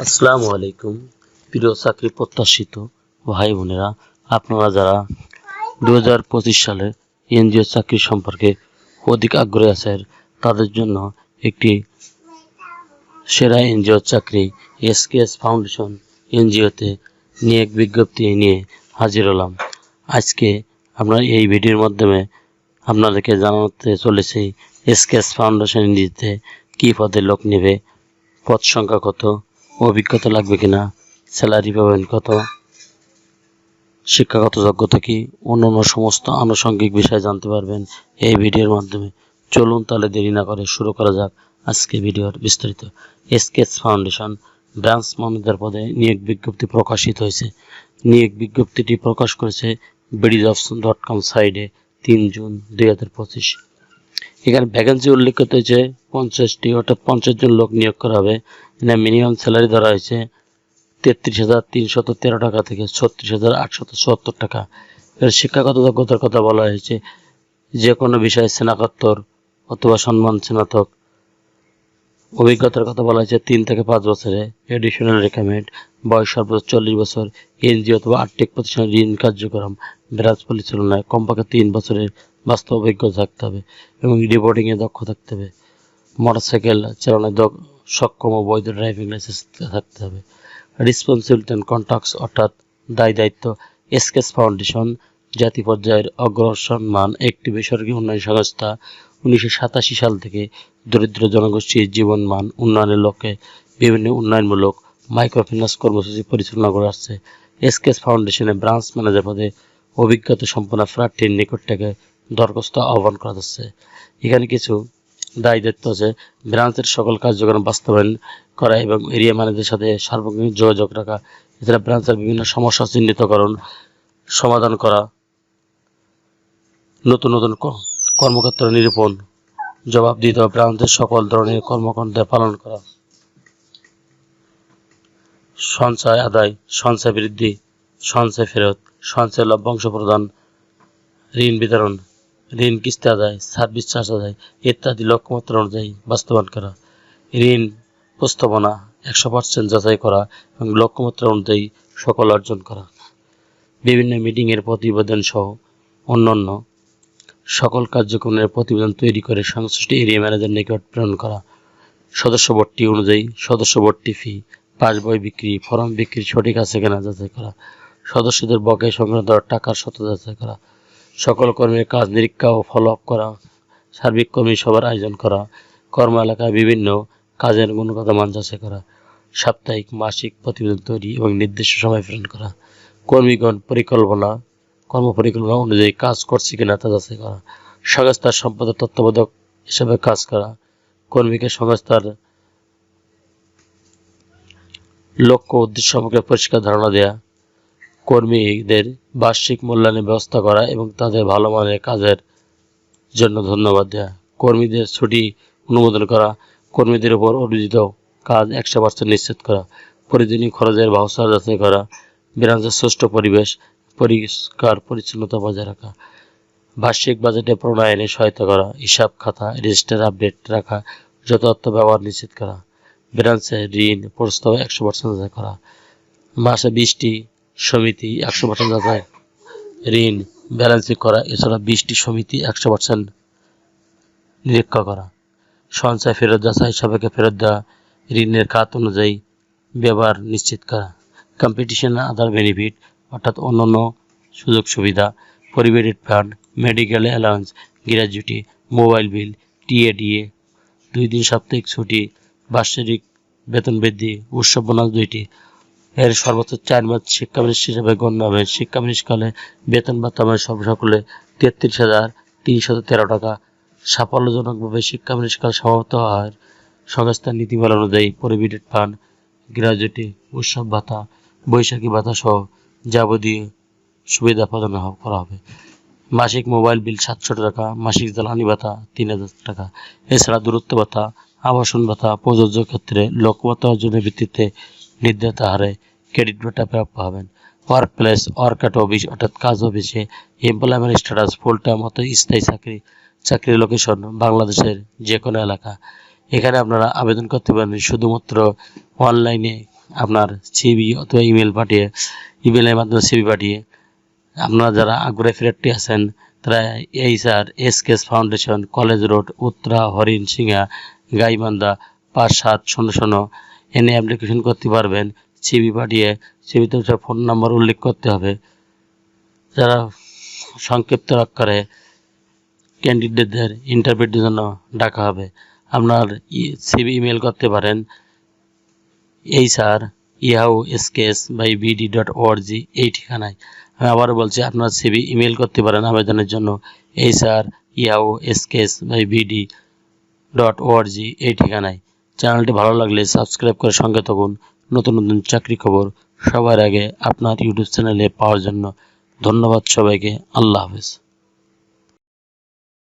আসসালামু আলাইকুম প্রিয় চাকরি প্রত্যাশিত ভাই বোনেরা, আপনারা যারা 2025 সালে এনজিও চাকরি সম্পর্কে অধিক আগ্রহী আছেন তাদের জন্য একটি সেরা এনজিও চাকরি এসকেএস ফাউন্ডেশন এনজিওতে নিয়োগ বিজ্ঞপ্তি নিয়ে হাজির হলাম। আজকে আমরা এই ভিডিওর মাধ্যমে আপনাদেরকে জানাতে চলেছি এসকেএস ফাউন্ডেশন এনজিওতে কী পদে লোক নেবে, পদ সংখ্যা কত, অভিজ্ঞতা লাগবে কিনা, স্যালারি পাবেন কত, শিক্ষাগত যোগ্যতা কি, অন্যান্য সমস্ত আনুষঙ্গিক বিষয় জানতে পারবেন এই ভিডিওর মাধ্যমে। চলুন তাহলে দেরি না করে শুরু করা যাক আজকে ভিডিওর বিস্তারিত। এসকেএস ফাউন্ডেশন ব্রাঞ্চ ম্যানেজার পদে নিয়োগ বিজ্ঞপ্তি প্রকাশিত হয়েছে। নিয়োগ বিজ্ঞপ্তিটি প্রকাশ করেছে BDJobs.com সাইটে 3 জুন 2025। এখানে ভ্যাকেন্সি উল্লেখিত হয়েছে 50টি, অর্থাৎ 50 জন লোক নিয়োগ করা হবে। এখানে মিনিমাম স্যালারি ধরা হয়েছে 33,313 টাকা থেকে 36,874 টাকা। এর শিক্ষাগত যোগ্যতার কথা বলা হয়েছে যে কোনো বিষয়ে স্নাতকোত্তর অথবা সম্মান স্নাতক। অভিজ্ঞতার কথা বলা হয়েছে 3 থেকে 5 বছরে। এডিশনাল রিকোয়ারমেন্ট বয়স সর্বোচ্চ 40 বছর, এনজিও অথবা আর্থিক প্রতিষ্ঠানের ঋণ কার্যক্রম ব্রাঞ্চ পরিচালনায় কমপক্ষে 3 বছরের বাস্তব অভিজ্ঞতা থাকতে হবে এবং রিপোর্টিংয়ে দক্ষ থাকতে হবে। মোটরসাইকেল চালানোর সক্ষম ও বৈধ ড্রাইভিং লাইসেন্স থাকতে হবে। রেসপন্সিবিলিটি অ্যান্ড কন্ট্যাক্টস অর্থাৎ দায়িত্ব। এসকেএস ফাউন্ডেশন জাতীয় পর্যায়ের অগ্রসরমান একটি বেসরকারি উন্নয়ন সংস্থা। 1987 সাল থেকে দরিদ্র জনগোষ্ঠীর জীবনমান উন্নয়নের লক্ষ্যে বিভিন্ন উন্নয়নমূলক মাইক্রোফিন্যান্স কর্মসূচি পরিচালনা করে আসছে। এসকেএস ফাউন্ডেশনের ব্রাঞ্চ ম্যানেজার পদে অভিজ্ঞতা সম্পন্ন প্রার্থীর নিকট থেকে দরখাস্ত আহ্বান করা যাচ্ছে। এখানে কিছু দায়িত্ব আছে: ব্রাঞ্চের সকল কার্যক্রম বাস্তবায়ন করা এবং এরিয়া ম্যানেজারের সাথে সার্বক্ষণিক যোগাযোগ রাখা। এছাড়া ব্রাঞ্চের বিভিন্ন সমস্যা চিহ্নিতকরণ, সমাধান করা, নতুন কর্মক্ষেত্র নিরূপণ, জবাবদিহিতা, ব্রাঞ্চের সকল ধরনের কর্মকাণ্ড পালন করা, সঞ্চয় আদায়, সঞ্চয় বৃদ্ধি, সঞ্চয় ফেরত, সঞ্চয় লভ্যাংশ প্রদান, ঋণ বিতরণ, ঋণ কিস্তি আদায়, সার্ভিস চার্জ আদায় ইত্যাদি লক্ষ্যমাত্রা অনুযায়ী বাস্তবায়ন করা। ঋণ প্রস্তাবনা 100% যাচাই করা এবং লক্ষ্যমাত্রা অনুযায়ী সকল অর্জন করা। বিভিন্ন মিটিংয়ের প্রতিবেদন সহ অন্যান্য সকল কার্যক্রমের প্রতিবেদন তৈরি করে সংশ্লিষ্ট এরিয়া ম্যানেজার নিকট প্রেরণ করা। সদস্য ভর্তি অনুযায়ী সদস্য ভর্তি ফি, পাস বই বিক্রি, ফর্ম বিক্রি সঠিক আছে কিনা যাচাই করা। সদস্যদের বকেয়া সংক্রান্ত টাকার সত্যতা যাচাই করা। সকল কর্মীর কাজ নিরীক্ষা ও ফলো আপ করা। সার্বিক কর্মী সভার আয়োজন করা। কর্ম এলাকায় বিভিন্ন কাজের গুণগত মান যাচাই করা। সাপ্তাহিক মাসিক প্রতিবেদন তৈরি এবং নির্দিষ্ট সময় প্রেরণ করা। কর্মীগণ কর্মপরিকল্পনা অনুযায়ী কাজ করছে কিনা তা যাচাই করা। সংস্থার সম্পদের তত্ত্বাবধায়ক হিসেবে কাজ করা। কর্মীকে সংস্থার লক্ষ্য উদ্দেশ্য সম্পর্কে পরিষ্কার ধারণা দেয়া। কর্মীদের বার্ষিক মূল্যায়নের ব্যবস্থা করা এবং তাদের ভালো মানের কাজের জন্য ধন্যবাদ দেওয়া। কর্মীদের ছুটি অনুমোদন করা। কর্মীদের উপর অর্জিত কাজ 100% নিশ্চিত করা। প্রতিদিনই খরচের ভাউচার যাচাই করা। ব্রাঞ্চের সুষ্ঠু পরিবেশ, পরিষ্কার পরিচ্ছন্নতা বজায় রাখা। বার্ষিক বাজেটে প্রণয়নে সহায়তা করা। হিসাব খাতা রেজিস্টার আপডেট রাখা। যথার্থ ব্যবহার নিশ্চিত করা। ব্রাঞ্চের ঋণ প্রস্তাব 100% যাচাই করা। মাসে 20টি সমিতি 100% যাচাই ঋণ ব্যালেন্সিং করা। এছাড়া 20টি সমিতি 100% নিরীক্ষা করা। সঞ্চয় ফেরত যাচাই, সাপেক্ষে ফেরত দেওয়া। ঋণের খাত অনুযায়ী ব্যবহার নিশ্চিত করা। কম্পিটিশন আদার বেনিফিট অর্থাৎ অন্যান্য সুযোগ সুবিধা, provident fund, medical allowance, gratuity, mobile bill, TA DA, 2 দিন সাপ্তাহিক ছুটি, বার্ষিক বেতন বৃদ্ধি, উৎসব বোনাস 2টি। এর সর্বোচ্চ 4 মাস শিক্ষাবৃত্তি হিসেবে গণ্য হবে। শিক্ষাবৃত্তিকালে বেতন ভাতা সর্বসকলে 33,313 টাকা। সাফল্যজনকভাবে শিক্ষাবৃত্তিকাল সমাপ্ত হওয়ার সংস্থার নীতিমালা অনুযায়ী প্রভিডেন্ট ফান্ড, গ্র্যাচুইটি, উৎসব ভাতা, বৈশাখী ভাতা সহ যাবতীয় সুবিধা প্রদান করা হবে। মাসিক মোবাইল বিল 700 টাকা, মাসিক জ্বালানি ভাতা 3000 টাকা। এছাড়া দূরত্ব ভাতা, আবাসন ভাতা প্রযোজ্য ক্ষেত্রে লক্ষ্যমাত্রা অর্জনের ভিত্তিতে নির্ধারিত হারে ক্রেডিট ভাতা প্রাপ্য হবেন। Work place, work at office অর্থাৎ কাজ অফিসে। এমপ্লয়মেন্ট স্ট্যাটাস ফুল টাইম অর্থাৎ স্থায়ী চাকরির লোকেশন বাংলাদেশের যে কোনো এলাকা। এখানে আপনারা আবেদন করতে পারেন শুধুমাত্র অনলাইনে আপনার সিভি অথবা ইমেলের মাধ্যমে সিভি পাঠিয়ে আপনারা যারা আগ্রহী প্রার্থী আছেন তারা HR SKS foundation, college road, Uttara, Harinshinga, Gaibandha 5700 এনে অ্যাপ্লিকেশন করতে পারবেন। সিভি পাঠিয়ে সিভিতে ফোন নাম্বার উল্লেখ করতে হবে। যারা সংক্ষিপ্ত অক্ষরে ক্যান্ডিডেটদের ইন্টারভিউর জন্য ডাকা হবে। আপনার সিভি ইমেল করতে পারেন hr@yahoo.skes/bd.org এই ঠিকানায়। আমি আবারও বলছি, আপনার সিভি ইমেল করতে পারেন আবেদনের জন্য hr@yahoo.skes/bd.org এই ঠিকানায়। চ্যানেলটি ভালো লাগলে সাবস্ক্রাইব করে সঙ্গে থাকুন নতুন নতুন চাকরি খবর সবার আগে আপনার ইউটিউব চ্যানেলে পাওয়ার জন্য। ধন্যবাদ সবাইকে। আল্লাহ হাফেজ।